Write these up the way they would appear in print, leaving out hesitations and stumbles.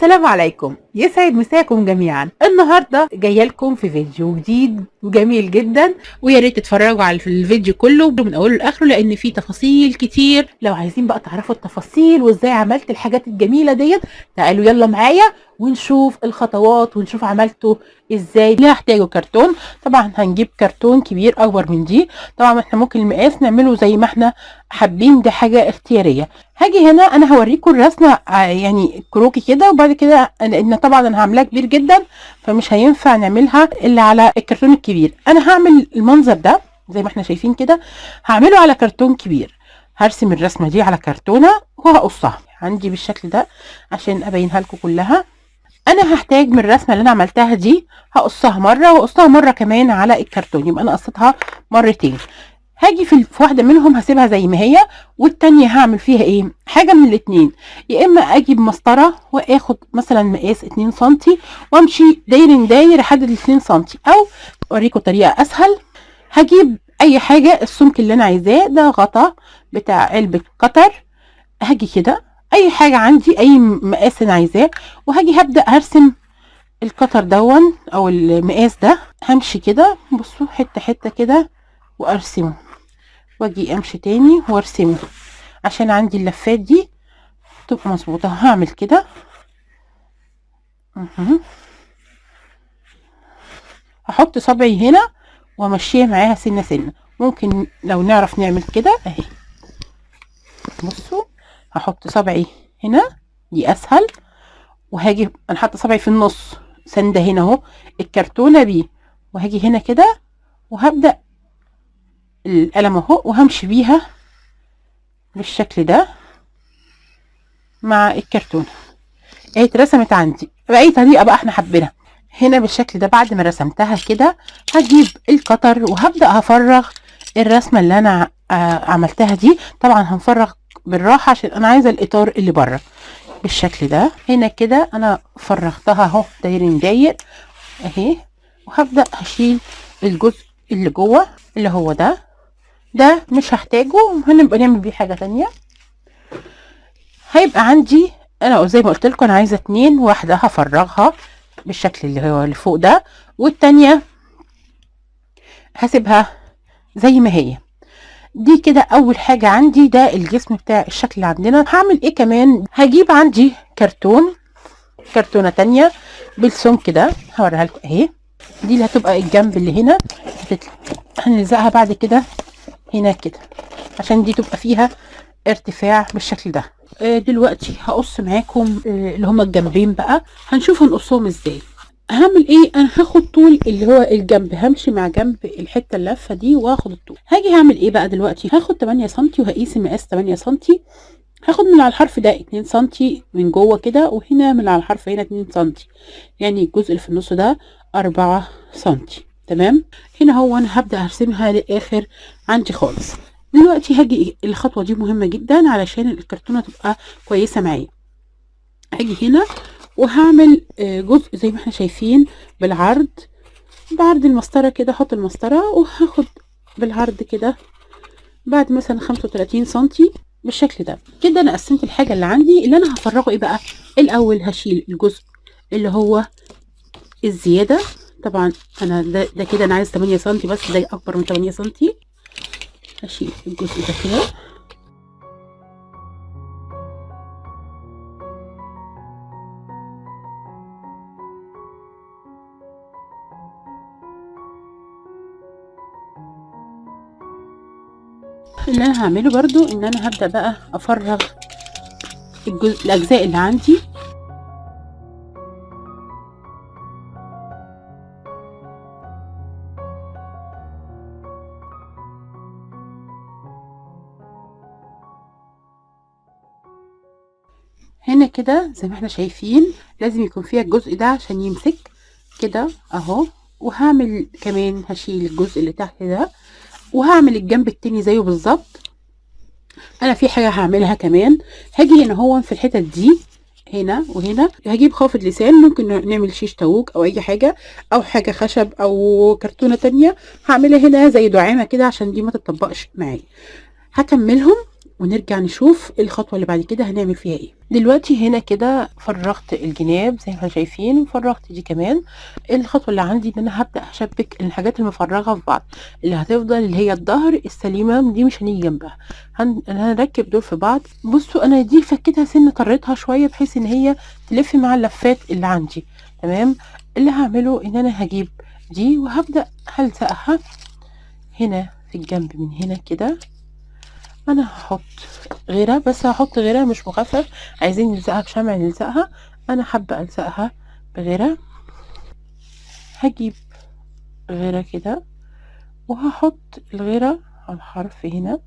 السلام عليكم، يسعد مساكم جميعا. النهارده جايه لكم في فيديو جديد وجميل جدا، ويا ريت تتفرجوا على الفيديو كله من اوله لاخره لان فيه تفاصيل كتير. لو عايزين بقى تعرفوا التفاصيل وازاي عملت الحاجات الجميله ديت، تعالوا يلا معايا ونشوف الخطوات ونشوف عملته ازاي. ليه هحتاجوا كرتون؟ طبعا هنجيب كرتون كبير اكبر من دي. طبعا احنا ممكن المقاس نعمله زي ما احنا حابين، دي حاجه اختياريه. هاجي هنا انا هوريكم الرسمه يعني كروكي كده، وبعد كده لان طبعا انا عاملاها كبير جدا فمش هينفع نعملها الا على الكرتون الكبير. انا هعمل المنظر ده زي ما احنا شايفين كده، هعمله على كرتون كبير. هرسم الرسمه دي على كرتونه وهقصها عندي بالشكل ده عشان ابينها لكم كلها. انا هحتاج من الرسمه اللي انا عملتها دي هقصها مره واقصها مره كمان على الكرتون، يبقى انا قصيتها مرتين. هاجي في واحده منهم هسيبها زي ما هي، والتانيه هعمل فيها ايه؟ حاجه من الاتنين، يا اما اجيب مسطره واخد مثلا مقاس 2 سم وامشي داير احدد 2 سم، او اوريكم طريقه اسهل. هجيب اي حاجه السمك اللي انا عايزاه، ده غطا بتاع علبه قطر. هاجي كده اي حاجه عندي اي مقاس انا عايزاه، وهاجي هبدا هرسم القطر دون او المقاس ده. همشي كده بصوا حته حته كده وارسمه، واجي امشي تاني وارسمه عشان عندي اللفات دي تبقى مظبوطه. هعمل كده هحط صبعي هنا وامشيها معاها سنه سنه. ممكن لو نعرف نعمل كده اهي، بصوا هحط صبعي هنا دي اسهل، وهاجي انا حاطه صبعي في النص سنده هنا اهو الكرتونه بيه، وهاجي هنا كده وهبدا القلم اهو وهمشي بيها بالشكل ده مع الكرتونه اهي اترسمت عندي باي طريقه بقى احنا حابينها. هنا بالشكل ده بعد ما رسمتها كده هجيب القطر وهبدا هفرغ الرسمه اللي انا عملتها دي. طبعا هنفرغ بالراحه عشان انا عايزه الاطار اللي بره بالشكل ده. هنا كده انا فرغتها اهو داير اهي، وهبدا هشيل الجزء اللي جوه اللي هو ده مش هحتاجه، هنبقى نعمل بيه حاجه تانية. هيبقى عندي انا زي ما قلت لكم انا عايزه 2، واحده هفرغها بالشكل اللي هو اللي فوق ده، والتانية هسيبها زي ما هي. دي كده اول حاجه عندي، ده الجسم بتاع الشكل اللي عندنا. هعمل ايه كمان؟ هجيب عندي كرتونه تانية بالسمك ده هوريها لكم اهي، دي اللي هتبقى الجنب اللي هنا هنلزقها بعد كده هنا كده عشان دي تبقى فيها ارتفاع بالشكل ده. دلوقتي هقص معاكم اللي هما الجنبين بقى، هنشوف هنقصهم ازاي. هعمل ايه؟ انا هاخد طول اللي هو الجنب، همشي مع جنب الحته اللفه دي واخد الطول. هاجي هعمل ايه بقى دلوقتي؟ هاخد 8 سم وهقيس المقاس 8 سم. هاخد من على الحرف ده 2 سم من جوه كده، وهنا من على الحرف هنا 2 سم، يعني الجزء اللي في النص ده 4 سم. تمام. هنا هو انا هبدا ارسمها للاخر عندي خالص. دلوقتي هاجي الخطوه دي مهمه جدا علشان الكرتونه تبقى كويسه معايا. هاجي هنا وهعمل جزء زي ما احنا شايفين بالعرض، بعرض المسطره كده، احط المسطره وهاخد بالعرض كده بعد مثلا 35 سنتي بالشكل ده. كده انا قسمت الحاجه اللي عندي. اللي انا هفرغه ايه بقى؟ الاول هشيل الجزء اللي هو الزياده. طبعا انا ده كده انا عايز 8 سنتي بس، ده اكبر من 8 سنتي. هشيل الجزء ده كده اللي انا هعمله برضو ان انا هبدأ بقى افرغ الاجزاء اللي عندي. هنا كده زي ما احنا شايفين لازم يكون فيها الجزء ده عشان يمسك كده اهو. وهعمل كمان هشيل الجزء اللي تحت ده وهعمل الجنب التاني زيه بالظبط. انا في حاجه هعملها كمان، هاجي هنا هو في الحتت دي هنا وهنا هجيب خافض لسان، ممكن نعمل شيش تاووك او اي حاجه او حاجه خشب او كرتونه تانية. هعملها هنا زي دعامه كده عشان دي ما تتطبقش معايا. هكملهم ونرجع نشوف الخطوة اللي بعد كده هنعمل فيها ايه. دلوقتي هنا كده فرغت الجناب زي ما احنا شايفين، وفرغت دي كمان. الخطوة اللي عندي ان انا هبدأ اشبك الحاجات المفرغة في بعض، اللي هتفضل اللي هي الظهر السليمة دي مش هنيجي جنبها، هنركب دول في بعض. بصوا انا دي فكيتها سن، طريتها شوية بحيث ان هي تلف مع اللفات اللي عندي. تمام. اللي هعمله ان انا هجيب دي وهبدأ هلزقها هنا في الجنب من هنا كده. انا هحط غيرها، بس هحط غيرها مش مخفف، عايزين نلزقها بشمع نلزقها. انا حابة الزقها بغيرها. هجيب غيرة كده وهحط الغيرة على الحرف هنا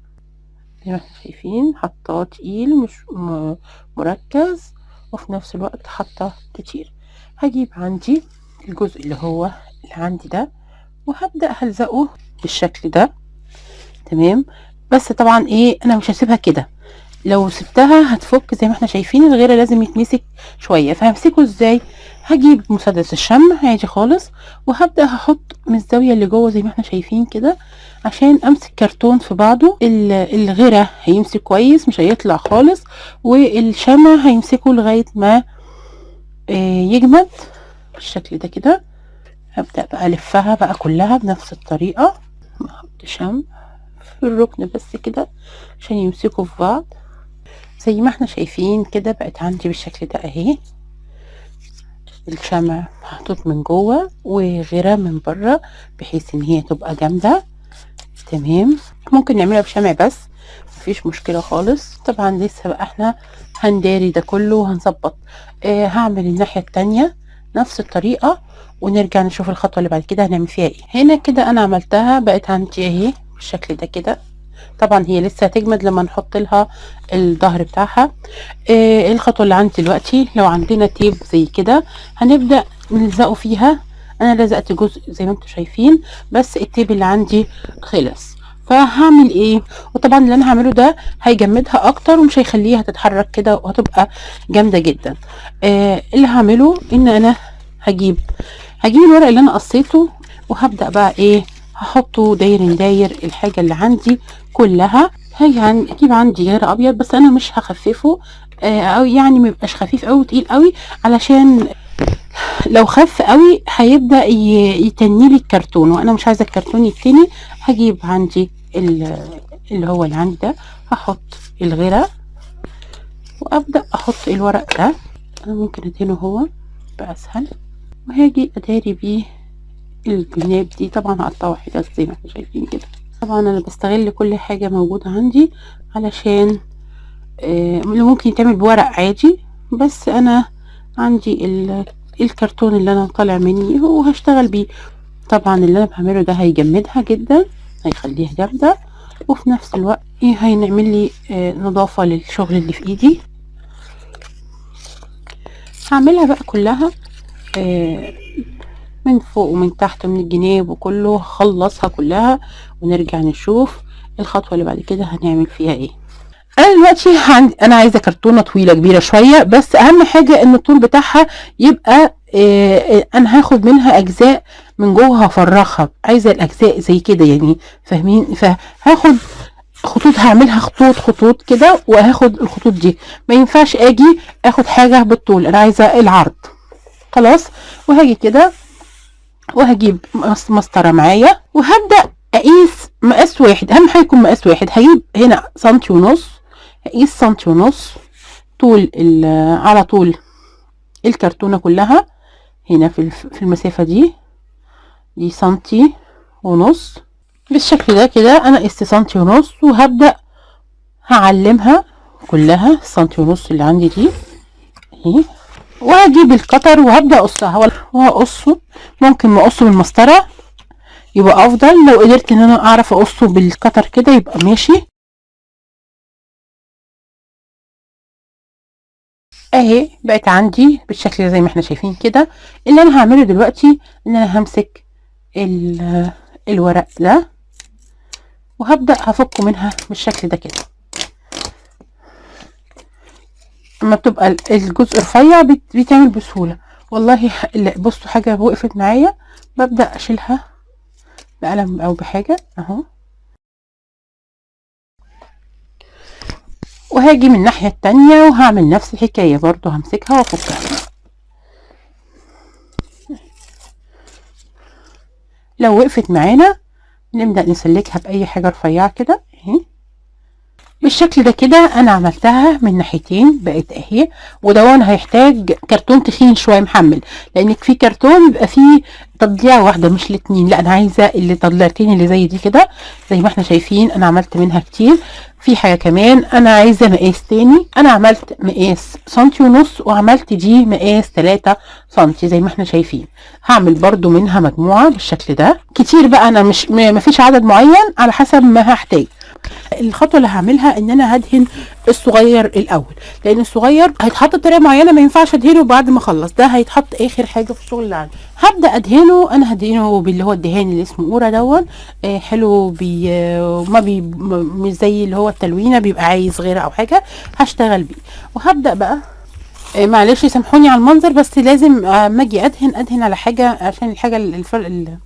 زي ما احنا شايفين، حطاه تقيل مش مركز، وفي نفس الوقت حطاه كتير. هجيب عندي الجزء اللي هو اللي عندي ده وهبدأ هلزقه بالشكل ده. تمام. بس طبعا ايه، انا مش هسيبها كده، لو سبتها هتفك زي ما احنا شايفين، الغيرة لازم يتمسك شوية. فهمسكه ازاي؟ هجيب مسدس الشمع عادي خالص وهبدأ هحط من الزاوية اللي جوه زي ما احنا شايفين كده، عشان امسك كرتون في بعضه. الغيرة هيمسك كويس مش هيطلع خالص، والشمع هيمسكه لغاية ما يجمد بالشكل ده كده. هبدأ بقى الفها بقى كلها بنفس الطريقة، احط شمع في الركن بس كده عشان يمسكوا في بعض زي ما احنا شايفين كده. بقت عندي بالشكل ده اهي، الشمع محطوط من جوه وغيرها من بره بحيث ان هي تبقى جامده. تمام. ممكن نعملها بشمع بس مفيش مشكله خالص. طبعا لسه بقى احنا هنداري ده كله وهنظبط. هعمل الناحيه التانية نفس الطريقه ونرجع نشوف الخطوه اللي بعد كده هنعمل فيها ايه. هنا كده انا عملتها بقت عندي اهي بالشكل ده كده. طبعا هي لسه هتجمد لما نحط لها الظهر بتاعها. الخطوه اللي عندي دلوقتي لو عندنا تيب زي كده هنبدا نلزقه فيها. انا لزقت جزء زي ما انتم شايفين، بس التيب اللي عندي خلص. فهعمل ايه؟ وطبعا اللي انا هعمله ده هيجمدها اكتر ومش هيخليها تتحرك كده وهتبقى جامده جدا. اللي هعمله ان انا هجيب الورق اللي انا قصيته وهبدا بقى ايه، هحطه داير داير الحاجه اللي عندي كلها. اجيب عندي غير ابيض بس انا مش هخففه، او يعني ميبقاش خفيف قوي تقيل قوي، علشان لو خف قوي هيبدا يتني لي الكرتون وانا مش عايزه الكرتون يتني. هجيب عندي اللي هو اللي عندي ده، هحط الغيره وابدا احط الورق ده. انا ممكن ادهنه هو باسهل، وهاجي اداري بيه الجناب دي. طبعا هقطعه حتت زي ما احنا شايفين كده. طبعا انا بستغل كل حاجه موجوده عندي علشان اللي ممكن يتعمل بورق عادي، بس انا عندي الكرتون اللي انا طالع مني هو هشتغل بيه. طبعا اللي انا بعمله ده هيجمدها جدا، هيخليها جامدة، وفي نفس الوقت هينعمل لي نظافة للشغل اللي في ايدي. هعملها بقى كلها من فوق ومن تحت ومن الجناب وكله، هخلصها كلها ونرجع نشوف الخطوة اللي بعد كده هنعمل فيها ايه. انا دلوقتي انا عايزه كرتونه طويله كبيره شويه، بس اهم حاجه ان الطول بتاعها يبقى انا هاخد منها اجزاء من جوه هفرغها، عايزه الاجزاء زي كده يعني، فاهمين؟ فهاخد خطوط، هعملها خطوط كده، وهاخد الخطوط دي. ما ينفعش اجي اخد حاجه بالطول، انا عايزه العرض. خلاص. وهاجي كده وهجيب مسطره معايا وهبدا اقيس مقاس واحد. اهم حاجه يكون مقاس واحد. هجيب هنا سنتي ونص، هقيس سنتي ونص طول على طول الكرتونه كلها. هنا في المسافه دي سنتي ونص بالشكل ده كده. انا قست سنتي ونص وهبدا هعلمها كلها سنتي ونص اللي عندي دي اهي، وهجيب القطر وهبدا اقصها وهقصه. ممكن ما اقصه بالمسطره يبقى افضل، لو قدرت ان انا اعرف اقصه بالقطر كده يبقى ماشي. اهي بقت عندي بالشكل زي ما احنا شايفين كده. اللي انا هعمله دلوقتي ان انا همسك الورق ده وهبدأ هفكه منها بالشكل ده كده. اما بتبقى الجزء رفيع بيتعمل بسهولة. والله بصوا حاجة وقفت معايا، ببدأ اشيلها بقلم او بحاجة اهو. وهاجي من الناحية التانية وهعمل نفس الحكاية برضو، همسكها وافكها. لو وقفت معانا نبدأ نسلكها بأي حاجة رفيعة كده اهي بالشكل ده. كده انا عملتها من ناحيتين بقت اهي. ودون هيحتاج كرتون تخين شويه محمل، لانك في كرتون بيبقى فيه تضليعه واحده مش الاتنين، لا انا عايزه اللي تضليعتين اللي زي دي كده. زي ما احنا شايفين انا عملت منها كتير. في حاجه كمان انا عايزه مقاس تاني، انا عملت مقاس سنتي ونص وعملت دي مقاس 3 سنتي زي ما احنا شايفين. هعمل برضو منها مجموعه بالشكل ده كتير بقى، انا مش مفيش عدد معين على حسب ما هحتاج. الخطوه اللي هعملها ان انا هدهن الصغير الاول، لان الصغير هيتحط بطريقه معينه ما ينفعش ادهنه بعد ما اخلص، ده هيتحط اخر حاجه في الشغل اللي عندي. هبدا ادهنه، انا هدهنه باللي هو الدهان اللي اسمه اورا دون. حلو ما مش زي اللي هو التلوينه بيبقى عايز غيره او حاجه. هشتغل بيه وهبدا بقى. معلش سامحوني على المنظر، بس لازم اما اجي ادهن على حاجه عشان الحاجه الفرق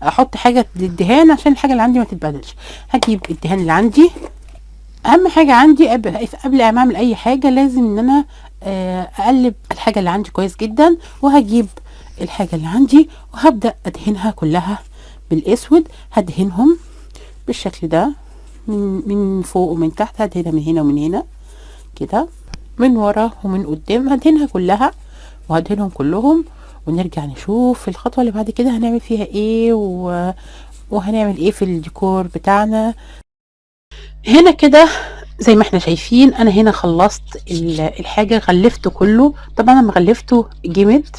احط حاجه للدهان عشان الحاجه اللي عندي ما تتبهدلش. هجيب الدهان اللي عندي. اهم حاجه عندي قبل ما اعمل اي حاجه لازم ان انا اقلب الحاجه اللي عندي كويس جدا. وهجيب الحاجه اللي عندي وهبدا ادهنها كلها بالاسود. هدهنهم بالشكل ده من فوق ومن تحت، هدهنها من هنا ومن هنا كده، من ورا ومن قدام، هدهنها كلها وهدهنهم كلهم. ونرجع نشوف الخطوه اللي بعد كده هنعمل فيها ايه وهنعمل ايه في الديكور بتاعنا. هنا كده زي ما احنا شايفين انا هنا خلصت الحاجه، غلفته كله. طبعا انا غلفته جامد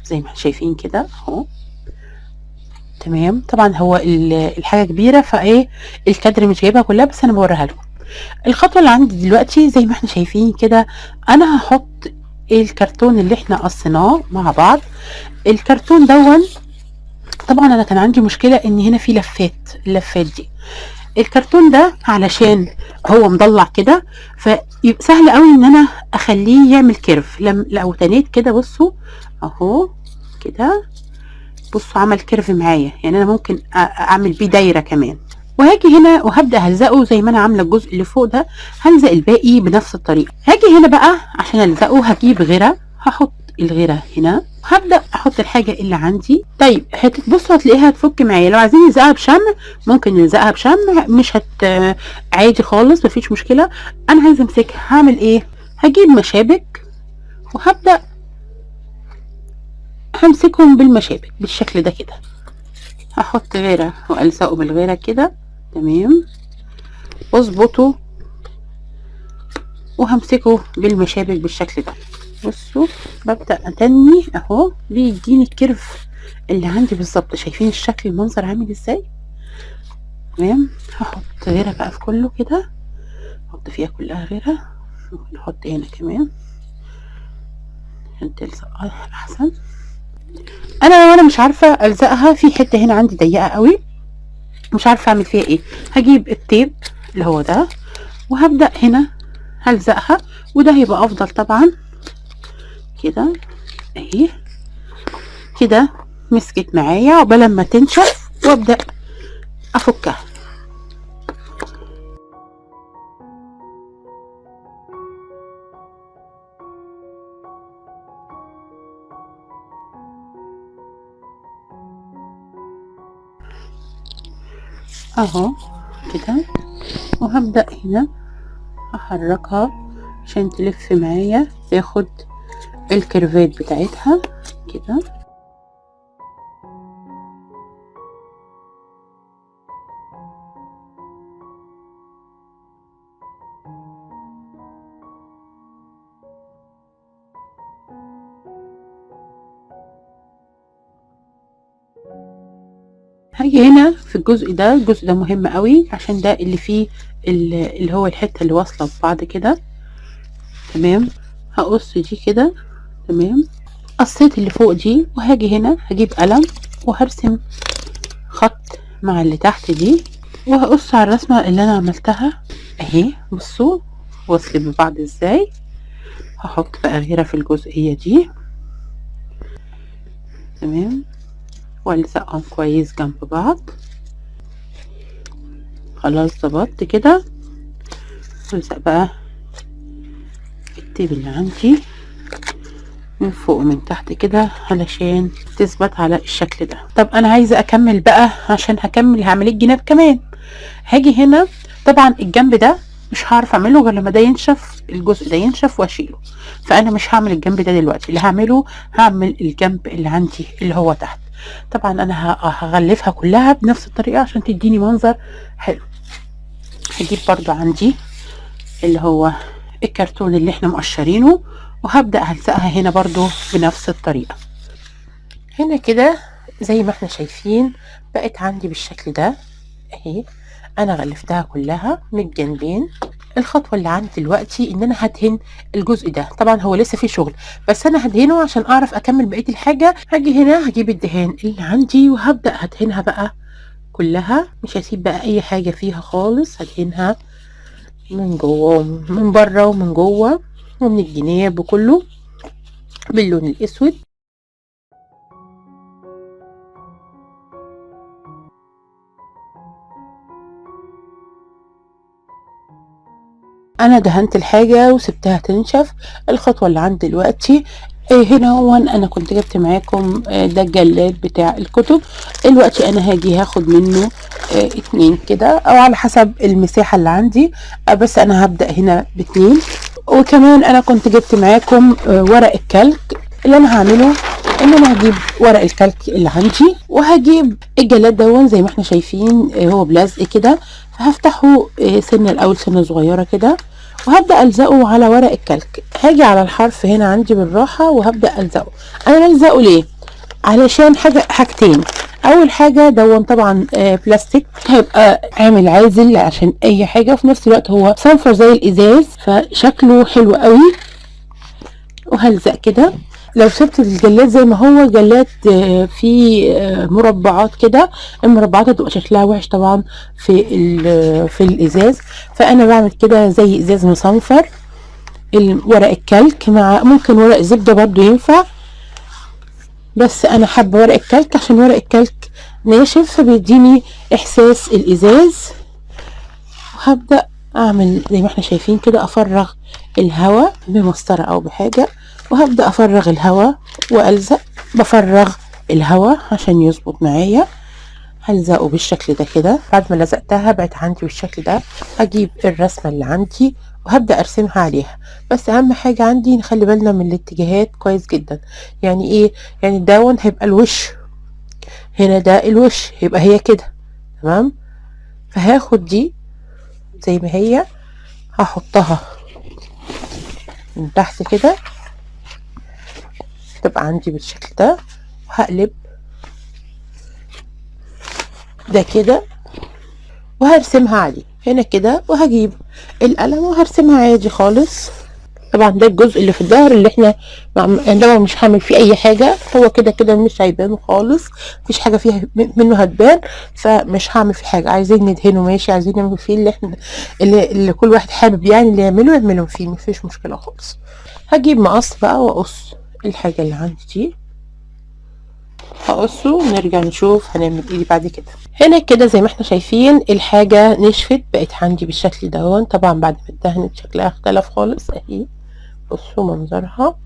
زي ما احنا شايفين كده اهو تمام. طبعا هو الحاجه كبيره فايه الكادر مش جايبها كلها، بس انا بوريها لكم. الخطوه اللي عندي دلوقتي زي ما احنا شايفين كده، انا هحط الكرتون اللي احنا قصيناه مع بعض. الكرتون دون طبعا انا كان عندي مشكله ان هنا في اللفات دي. الكرتون ده علشان هو مضلع كده فيبقى سهل قوي ان انا اخليه يعمل كيرف. لو تنيت كده بصوا اهو كده، بصوا عمل كيرف معايا، يعني انا ممكن اعمل بيه دايره كمان. وهاجي هنا وهبدا هلزقه زي ما انا عامله الجزء اللي فوق ده، هلزق الباقي بنفس الطريقه. هاجي هنا بقى عشان الزقه هجيب غيره، هحط الغيره هنا وهبدا احط الحاجه اللي عندي. طيب بصوا هتلاقيها هتفك معايا. لو عايزين نلزقها بشمع ممكن نلزقها بشمع، مش عادي خالص مفيش مشكله. انا عايزه امسكها، هعمل ايه؟ هجيب مشابك وهبدا همسكهم بالمشابك بالشكل ده كده. هحط غيره والزقه بالغيره كده تمام، واظبطه وهمسكه بالمشابك بالشكل ده. بصوا ببدأ اتني اهو بيديني الكيرف اللي عندي بالظبط. شايفين الشكل المنظر عامل ازاي؟ تمام. هحط غيره بقى في كله كده، احط فيها كلها غيره، نحط هنا كمان عشان تلزق احسن. انا مش عارفه الزقها في حته هنا عندي ضيقه قوي مش عارفه اعمل فيها ايه. هجيب التيب اللي هو ده وهبدأ هنا هلزقها، وده هيبقى افضل طبعا كده اهي كده مسكت معايا عقبال ما تنشف وابدأ افكها. اهو كده وهبدأ هنا احركها عشان تلف معايا تاخد الكيرفات بتاعتها كده. هاجي هنا في الجزء ده مهم قوي عشان ده اللي فيه اللي هو الحتة اللي واصلة ببعض كده تمام. هقص دي كده تمام، قصيت اللي فوق دي وهاجي هنا هجيب قلم وهرسم خط مع اللي تحت دي وهقص على الرسمة اللي انا عملتها اهي. بصوا وصل ببعض ازاي. هحط بقى غيرة في الجزئية دي تمام والزقهم كويس جنب بعض. خلاص ظبطت كده. الزق بقى هرتب اللي عندي من فوق ومن تحت كده علشان تثبت على الشكل ده. طب انا عايزه اكمل بقى، عشان هكمل هعمل الجناب كمان. هاجي هنا، طبعا الجنب ده مش هعرف اعمله غير لما ده ينشف، الجزء ده ينشف واشيله، فانا مش هعمل الجنب ده دلوقتي. اللي هعمله هعمل الجنب اللي عندي اللي هو تحت. طبعا انا هغلفها كلها بنفس الطريقه عشان تديني منظر حلو. هجيب برضو عندي اللي هو الكرتون اللي احنا مقشرينه، وهبدأ هلزقها هنا برضو بنفس الطريقة. هنا كده زي ما احنا شايفين بقت عندي بالشكل ده اهي. انا غلفتها كلها من الجنبين. الخطوة اللي عندي دلوقتي ان انا هدهن الجزء ده. طبعا هو لسه فيه شغل، بس انا هدهنه عشان اعرف اكمل بقية الحاجة. هاجي هنا هجيب الدهان اللي عندي وهبدأ هدهنها بقى كلها، مش هسيب بقى اي حاجة فيها خالص. هدهنها من جوه ومن بره ومن جوه ومن الجناب وكله باللون الاسود. انا دهنت الحاجة وسبتها تنشف. الخطوة اللي عندي دلوقتي هنا هو انا كنت جبت معاكم ده الجلاد بتاع الكتب. دلوقتي انا هاجي هاخد منه 2 كده او على حسب المساحة اللي عندي، بس انا هبدأ هنا ب2. وكمان انا كنت جبت معاكم ورق الكلك. اللي انا هعمله ان انا هجيب ورق الكلك اللي عندي وهجيب الجلاد دون زي ما احنا شايفين هو بلزق كده، فهفتحه سنة الاول، سنة صغيرة كده، وهبدأ ألزقه على ورق الكلك. هاجي على الحرف هنا عندي بالراحة وهبدأ ألزقه. أنا بلزقه ليه؟ علشان حاجتين. أول حاجة دون طبعا بلاستيك، هيبقى عامل عازل عشان أي حاجة، وفي نفس الوقت هو صنفر زي الإزاز فشكله حلو قوي. وهلزق كده. لو سبت الجلاد زي ما هو جلاد فيه مربعات كده، المربعات هتبقى شكلها وحش طبعا في الازاز، فانا بعمل كده زي ازاز مصنفر. ورق الكلك مع ممكن ورق زبده برضو ينفع، بس انا حابه ورق الكلك عشان ورق الكلك ناشف فبيديني احساس الازاز. وهبدا اعمل زي ما احنا شايفين كده، افرغ الهواء بمسطره او بحاجه، وهبدأ افرغ الهواء والزق. بفرغ الهواء عشان يظبط معايا. هلزقه بالشكل ده كده. بعد ما لزقتها بقت عندي بالشكل ده، هجيب الرسمة اللي عندي وهبدأ ارسمها عليها. بس اهم حاجة عندي نخلي بالنا من الاتجاهات كويس جدا. يعني ايه؟ يعني داون هيبقى الوش هنا، ده الوش يبقى هي كده تمام. فهاخد دي زي ما هي، هحطها من تحت كده تبقى عندي بالشكل ده، وهقلب ده كده وهرسمها عليه هنا كده. وهجيب القلم وهرسمها عادي خالص. طبعا ده الجزء اللي في الظهر اللي احنا عندما مش هعمل فيه اي حاجة، هو كده كده مش هيبان خالص، مفيش حاجة فيها منه هتبان، فمش هعمل فيه حاجة. عايزين ندهنه ماشي، عايزين نعمل فيه اللي احنا اللي كل واحد حابب يعني اللي يعمله فيه، مفيش مشكلة خالص. هجيب مقص بقى واقص الحاجة اللي عندي دي، هقصه ونرجع نشوف هنعمل ايه بعد كده. هنا كده زي ما احنا شايفين الحاجة نشفت بقت عندي بالشكل ده. طبعا بعد ما اتدهنت شكلها اختلف خالص اهي، بصوا منظرها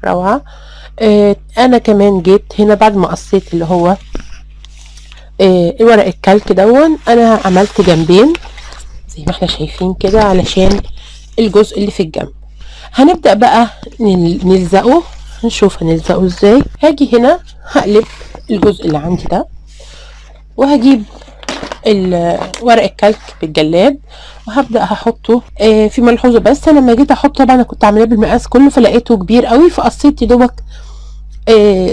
روعة. انا كمان جيت هنا بعد ما قصيت اللي هو ورق الكلك انا عملت جنبين زي ما احنا شايفين كده علشان الجزء اللي في الجنب. هنبدأ بقى نلزقه، نشوف هنلزقه ازاي. هاجي هنا هقلب الجزء اللي عندي ده، وهجيب ورق الكلك بالجلاد وهبدأ هحطه. في ملحوظة بس، انا لما جيت احط طبعا انا كنت عاملاه بالمقاس كله فلقيته كبير قوي، فقصيت يدوبك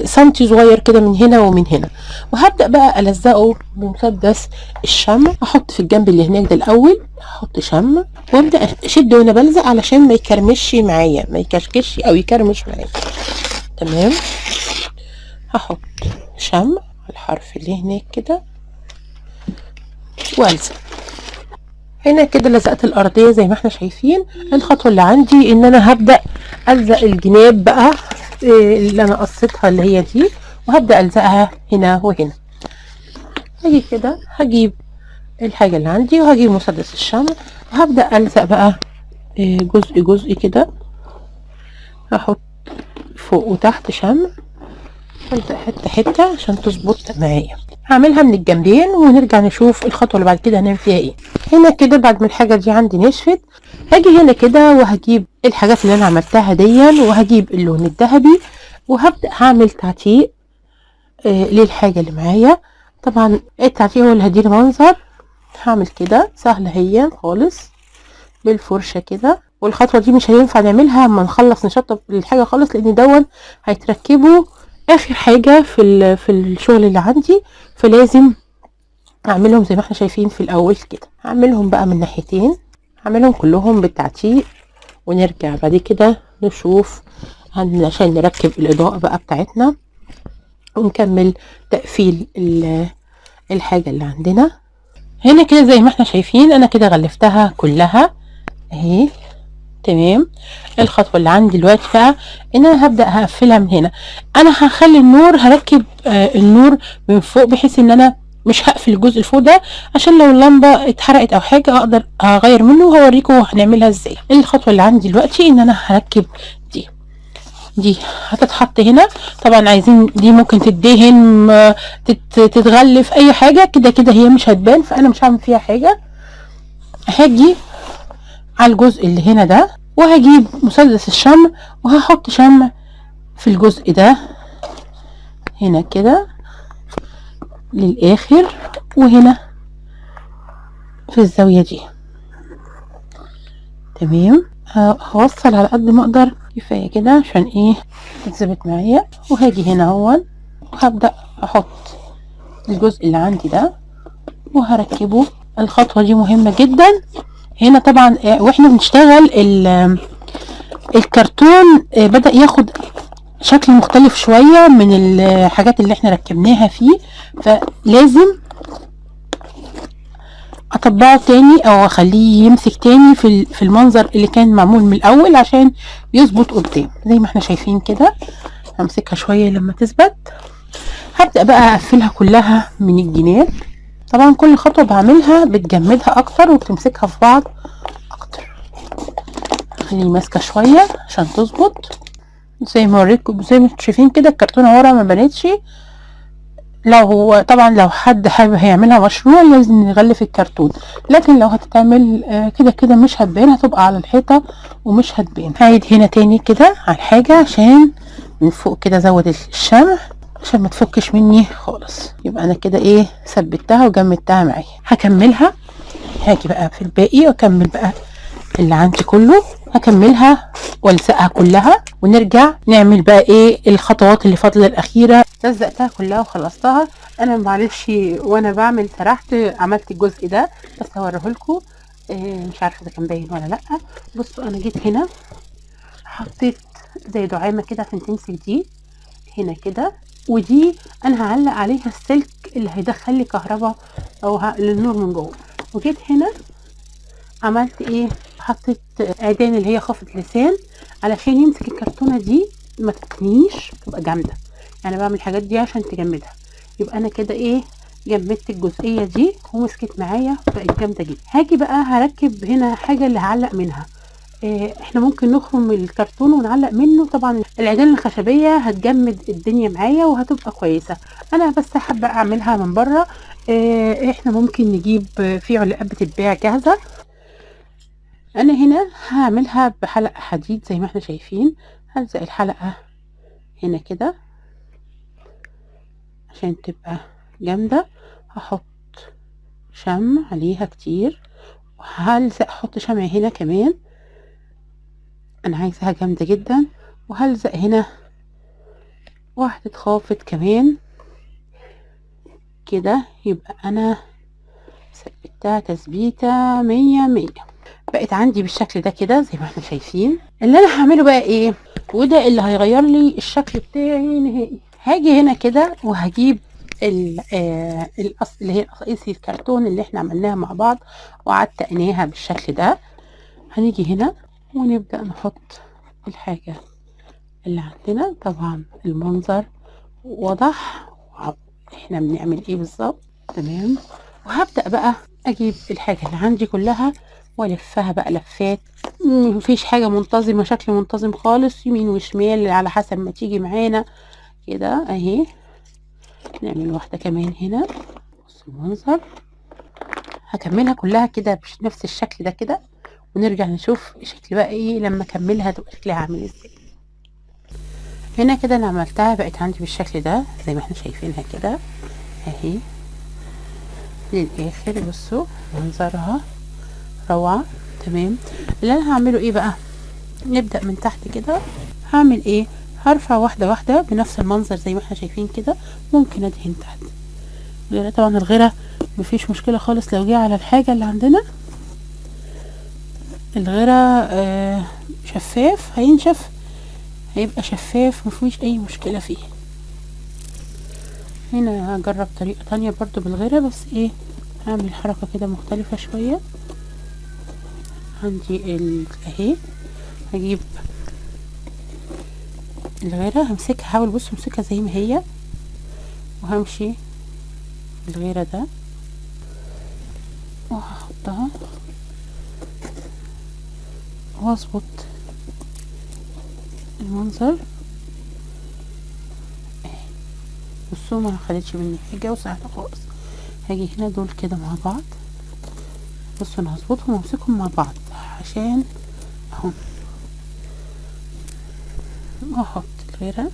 سنتي صغير كده من هنا ومن هنا. وهبدأ بقى ألزقه بمسدس الشمع. احط في الجنب اللي هناك ده الاول، احط شمع وابدأ اشد وانا بلزق علشان ما يكرمش معايا، ما يكشكش او يكرمش معايا. تمام. هحط شمع على الحرف اللي هناك كده والزق. هنا كده لزقت الارضيه زي ما احنا شايفين. الخطوه اللي عندي ان انا هبدأ الزق الجناب بقى اللي انا قصيتها اللي هي دي، وهبدأ الزقها هنا وهنا. هاجي كده هجيب الحاجة اللي عندي وهجيب مسدس الشمع وهبدأ الزق بقى جزء جزء كده هحط فوق وتحت شمع، هبدأ حتة حتة عشان تظبط معايا. هعملها من الجنبين ونرجع نشوف الخطوة اللي بعد كده هنعمل فيها ايه. هنا كده بعد ما الحاجة دي عندي نشفت، هاجي هنا كده وهجيب الحاجات اللي انا عملتها ديا، وهجيب اللون الذهبي وهبدأ هعمل تعتيق للحاجة اللي معايا. طبعا التعتيق هو اللي هيديني منظر. هعمل كده سهلة هي خالص بالفرشة كده، والخطوة دي مش هينفع نعملها اما نخلص نشطب الحاجة خالص، لان دون هيتركبوا اخر حاجة في الشغل اللي عندي، فلازم اعملهم زي ما احنا شايفين في الاول كده. هعملهم بقى من ناحيتين، هعملهم كلهم بالتعتيق، ونرجع بعد كده نشوف عشان نركب الاضاءة بقى بتاعتنا ونكمل تقفيل الحاجة اللي عندنا. هنا كده زي ما احنا شايفين انا كده غلفتها كلها اهي تمام. الخطوة اللي عندي دلوقتي بقى ان انا هبدأ هقفلها من هنا. انا هخلي النور، هركب النور من فوق بحيث ان انا مش هقفل الجزء اللي فوق ده، عشان لو اللمبة اتحرقت او حاجة اقدر اغير منه، وهوريكم هنعملها ازاي. الخطوة اللي عندي دلوقتي ان انا هركب دي هتتحط هنا. طبعا عايزين دي ممكن تدهن تتغلف اي حاجة، كده كده هي مش هتبان، فانا مش هعمل فيها حاجة. هاجي على الجزء اللي هنا ده وهجيب مسدس الشمع وهحط شمع في الجزء ده هنا كده للاخر، وهنا في الزاوية دي تمام. هوصل على قد ما اقدر، كفاية كده عشان ايه تتظبط معايا. وهاجي هنا اهو وهبدأ احط الجزء اللي عندي ده وهركبه. الخطوة دي مهمة جدا هنا طبعا. واحنا بنشتغل الكرتون بدأ ياخد شكل مختلف شوية من الحاجات اللي احنا ركبناها فيه، فلازم اطبقه تاني او اخليه يمسك تاني في المنظر اللي كان معمول من الاول عشان يظبط قدام زي ما احنا شايفين كده. همسكها شوية لما تثبت. هبدأ بقى اقفلها كلها من الجناب. طبعا كل خطوة بعملها بتجمدها اكتر وبتمسكها في بعض اكتر. خليه ماسكة شوية عشان تظبط زي ما وريتكم. زي ما انتم شايفين كده الكرتونة ورا ما بانتش. طبعا لو حد حابب هيعملها مشروع لازم نغلف الكرتون، لكن لو هتتعمل كده كده مش هتبان، هتبقى على الحيطة ومش هتبان. هعيد هنا تاني كده على الحاجة عشان من فوق كده ازود الشمع عشان ما تفكش مني خالص. يبقى انا كده ايه ثبتها وجمدتها معايا. هكملها، هاجي بقى في الباقي واكمل بقى اللي عندي كله. هكملها والزقها كلها ونرجع نعمل بقى ايه الخطوات اللي فاضله الاخيره. لزقتها كلها وخلصتها. انا معلش وانا بعمل سرحت عملت الجزء ده بس هوريه لكم. مش عارفه اذا كان باين ولا لا. بصوا انا جيت هنا حطيت زي دعامه كده عشان تمسك دي هنا كده، ودي انا هعلق عليها السلك اللي هيدخل لي كهرباء او للنور من جوه. وجيت هنا عملت ايه، حطيت عيدان اللي هي خافض لسان علشان يمسك الكرتونه دي ما تتنيش تبقى جامده. يعني بعمل الحاجات دي عشان تجمدها. يبقى انا كده ايه جمدت الجزئيه دي ومسكت معايا بقت جامده جدا. هاجي بقى هركب هنا حاجه اللي هعلق منها. احنا ممكن نخرم الكرتون ونعلق منه. طبعا العيدان الخشبيه هتجمد الدنيا معايا وهتبقى كويسه. انا بس حابه اعملها من بره. احنا ممكن نجيب في علقات بتتباع جاهزه. انا هنا هعملها بحلقة حديد زي ما احنا شايفين. هلزق الحلقة هنا كده عشان تبقى جامدة. هحط شمع عليها كتير وهلزق احط شمع هنا كمان، انا عايزاها جامدة جدا. وهلزق هنا واحدة خافض كمان كده. يبقى انا ثبتها تثبيتة 100. بقت عندي بالشكل ده كده زي ما احنا شايفين. اللي انا هعمله بقى ايه، وده اللي هيغير لي الشكل بتاعي نهائي. هاجي هنا كده وهجيب الاصل اللي هي قصايص الكرتون اللي احنا عملناها مع بعض وعتقناها بالشكل ده. هنيجي هنا ونبدأ نحط الحاجة اللي عندنا. طبعا المنظر واضح احنا بنعمل ايه بالظبط. تمام. وهبدأ بقى اجيب الحاجة اللي عندي كلها والفها بقى لفات. مفيش حاجة منتظمة، شكل منتظم خالص، يمين وشمال على حسب ما تيجي معانا كده اهي. نعمل واحدة كمان هنا. بص المنظر، هكملها كلها كده بنفس الشكل ده كده، ونرجع نشوف شكل بقى ايه لما اكملها تبقى شكلها عامل ازاي. هنا كده انا عملتها بقت عندي بالشكل ده زي ما احنا شايفينها كده اهي للاخر. بصوا منظرها روعة. تمام، اللي انا هعمله ايه بقى، نبدأ من تحت كده. هعمل ايه، هرفع واحدة واحدة بنفس المنظر زي ما احنا شايفين كده. ممكن ادهن تحت غيرة، طبعا الغيرة مفيش مشكلة خالص لو جه على الحاجة اللي عندنا. الغيرة شفاف، هينشف، هيبقى شفاف، مفيش اي مشكلة فيه. هنا هجرب طريقة تانية برضو بالغيرة، بس ايه هعمل حركة كده مختلفة شوية. عندي اهي، هجيب الغيرة همسكها، هحاول بص امسكها زي ما هي، وهمشي بالغيرة ده وهحطها واظبط المنظر. بصوا ما خدتش مني حاجة وسهلة خالص. هاجي هنا دول كده مع بعض. بصوا انا هظبطهم وامسكهم مع بعض عشان اهو، واحط الغيرة.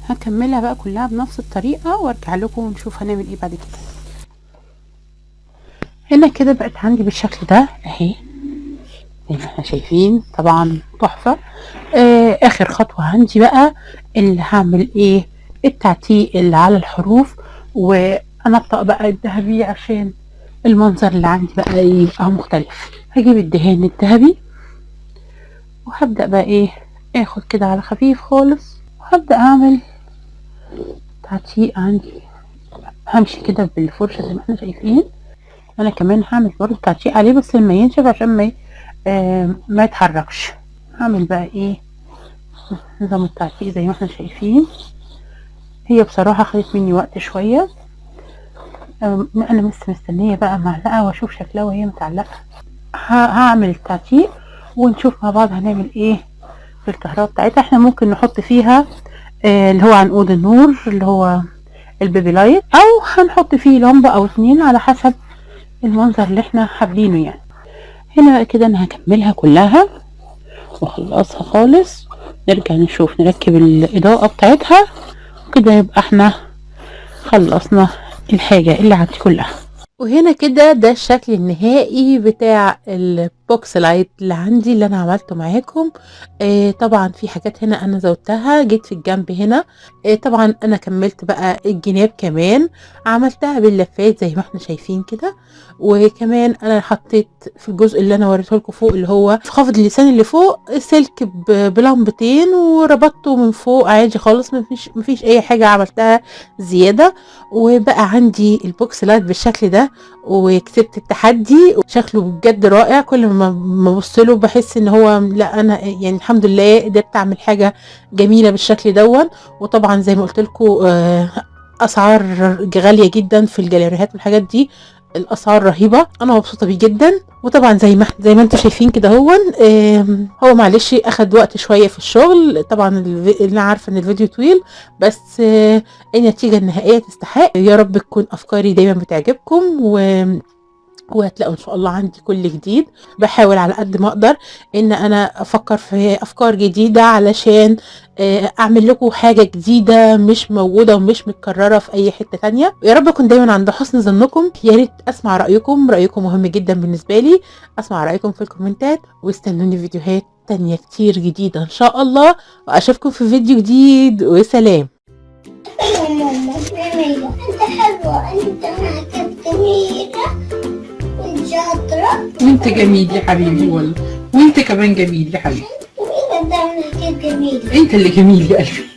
هكملها بقى كلها بنفس الطريقة وارجع لكم ونشوف هنعمل ايه بعد كده. هنا كده بقت عندي بالشكل ده اهي زي ما احنا شايفين، طبعا تحفة. اخر خطوة عندي بقى اللي هعمل ايه، التعتيق اللي على الحروف، وانطق بقى الذهبي عشان المنظر اللي عندي بقى يبقى مختلف. هجيب الدهان الذهبي وهبدأ بقى ايه اخد كده على خفيف خالص، وهبدأ اعمل تعتيق عندي. همشي كده بالفرشة زي ما احنا شايفين. انا كمان هعمل برضه تعتيق عليه بس لما ينشف عشان ما يتحركش. هعمل بقى ايه نظام التعتيق زي ما احنا شايفين. هي بصراحة خدت مني وقت شوية. انا مستنية بقى معلقة واشوف شكلها وهي متعلقة. هعمل التعتيق ونشوف مع بعض هنعمل ايه في الكهرباء بتاعتها. احنا ممكن نحط فيها اللي هو عنقود النور اللي هو البيبي لايت، او هنحط فيه لمبة او اتنين على حسب المنظر اللي احنا حابينه يعني. هنا بقى كده انا هكملها كلها واخلصها خالص. نرجع نشوف نركب الاضاءة بتاعتها وكده يبقى احنا خلصنا الحاجة اللي عندي كلها. وهنا كده ده الشكل النهائي بتاع البوكس لايت اللي عندي اللي انا عملته معاكم. طبعا في حاجات هنا انا زودتها، جيت في الجنب هنا. طبعا انا كملت بقى الجناب كمان، عملتها باللفات زي ما احنا شايفين كده. وكمان انا حطيت في الجزء اللي انا وريته لكم فوق اللي هو في خافض اللسان اللي فوق سلك بلمبتين، وربطته من فوق عادي خالص، مفيش اي حاجة عملتها زيادة. وبقى عندي البوكس لايت بالشكل ده، وكسبت التحدي وشكله بجد رائع. كل ما ابص له بحس ان هو لا انا يعني الحمد لله قدرت اعمل حاجه جميله بالشكل دون. وطبعا زي ما قلت لكم اسعار غاليه جدا في الجاليريهات والحاجات دي، الاسعار رهيبه. انا مبسوطه بيه جدا. وطبعا زي ما انتم شايفين كده هو معلش اخد وقت شويه في الشغل طبعا. انا عارفه ان الفيديو طويل، بس النتيجه النهائيه تستحق. يا رب تكون افكاري دايما بتعجبكم وهتلاقوا ان شاء الله عندي كل جديد. بحاول على قد ما اقدر ان انا افكر في افكار جديدة علشان اعمل لكم حاجة جديدة مش موجودة ومش متكررة في اي حتة تانية. يا رب اكون دايما عند حسن ظنكم. يا ريت اسمع رأيكم مهم جدا بالنسبة لي. اسمع رأيكم في الكومنتات، واستنوني فيديوهات تانية كتير جديدة ان شاء الله، واشوفكم في فيديو جديد وسلام. يا ماما جميلة، انت حلوة، انت معك جميلة شاطرة. وانت جميل يا حبيبي والله، وانت كمان جميل يا حبيبي. مين ده معك جميلة؟ انت اللي جميل يا قلبي.